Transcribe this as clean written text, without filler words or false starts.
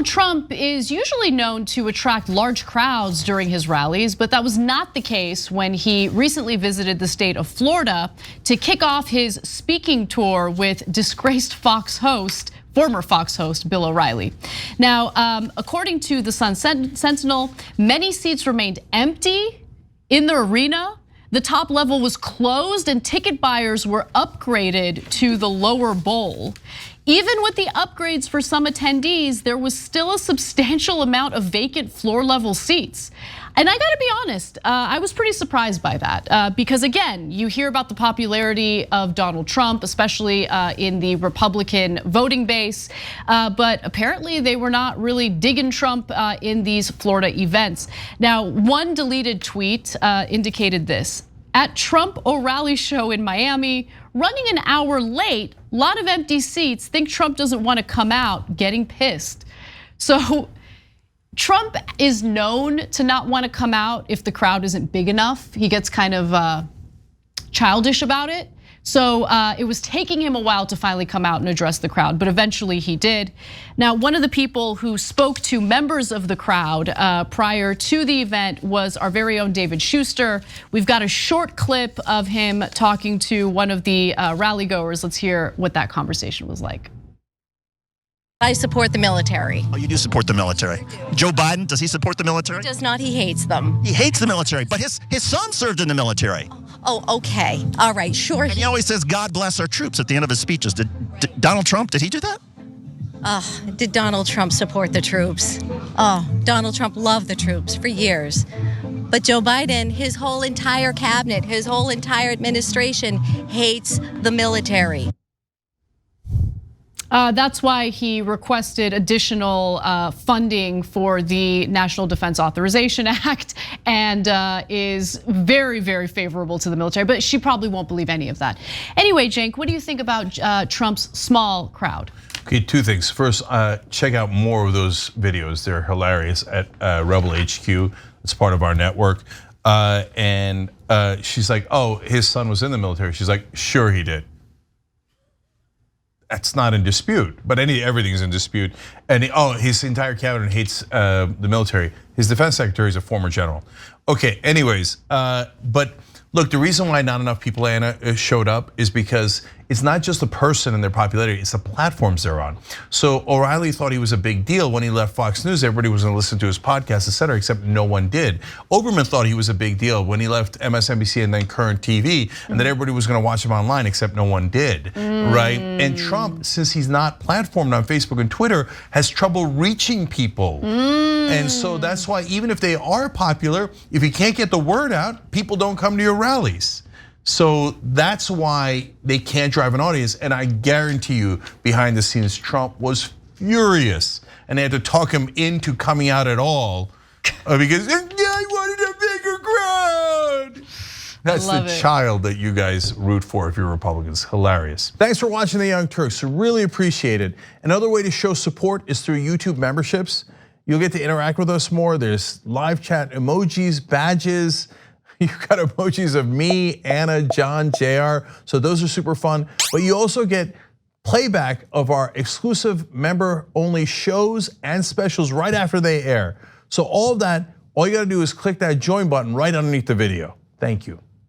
Donald Trump is usually known to attract large crowds during his rallies, but that was not the case when he recently visited the state of Florida to kick off his speaking tour with disgraced former Fox host Bill O'Reilly. Now, according to the Sun Sentinel, many seats remained empty in the arena. The top level was closed and ticket buyers were upgraded to the lower bowl. Even with the upgrades for some attendees, there was still a substantial amount of vacant floor level seats. And I gotta be honest, I was pretty surprised by that because again, you hear about the popularity of Donald Trump, especially in the Republican voting base, but apparently they were not really digging Trump in these Florida events. Now, one deleted tweet indicated this: at Trump O'Reilly show in Miami, running an hour late, a lot of empty seats, think Trump doesn't want to come out, getting pissed. So Trump is known to not want to come out if the crowd isn't big enough. He gets kind of childish about it. So it was taking him a while to finally come out and address the crowd, but eventually he did. Now, one of the people who spoke to members of the crowd prior to the event was our very own David Schuster. We've got a short clip of him talking to one of the rally goers. Let's hear what that conversation was like. I support the military. Oh, you do support the military. Joe Biden, does he support the military? Does not, he hates them. He hates the military, but his son served in the military. Oh, okay, all right, sure. And he always says, God bless our troops at the end of his speeches. Did Donald Trump, did he do that? Did Donald Trump support the troops? Oh, Donald Trump loved the troops for years. But Joe Biden, his whole entire cabinet, his whole entire administration hates the military. That's why he requested additional funding for the National Defense Authorization Act and is very, very favorable to the military, but she probably won't believe any of that. Anyway, Cenk, what do you think about Trump's small crowd? Okay, two things. First, check out more of those videos. They're hilarious at Rebel HQ. It's part of our network. And she's like, oh, his son was in the military. She's like, sure he did. That's not in dispute, but everything's in dispute. And his entire cabinet hates the military. His defense secretary is a former general. Okay, anyways, but look, the reason why not enough people, Anna, showed up is because it's not just the person and their popularity, it's the platforms they're on. So O'Reilly thought he was a big deal when he left Fox News. Everybody was gonna listen to his podcast, et cetera, except no one did. Oberman thought he was a big deal when he left MSNBC and then Current TV, and that everybody was gonna watch him online, except no one did, right? And Trump, since he's not platformed on Facebook and Twitter, has trouble reaching people. And so that's why even if they are popular, if you can't get the word out, people don't come to your rallies. So that's why they can't drive an audience. And I guarantee you, behind the scenes, Trump was furious. And they had to talk him into coming out at all because I wanted a bigger crowd. That's the child that you guys root for if you're Republicans. Hilarious. Thanks for watching The Young Turks. Really appreciate it. Another way to show support is through YouTube memberships. You'll get to interact with us more. There's live chat emojis, badges. You've got emojis of me, Anna, John, JR. So those are super fun. But you also get playback of our exclusive member-only shows and specials right after they air. So all of that, all you gotta do is click that join button right underneath the video. Thank you.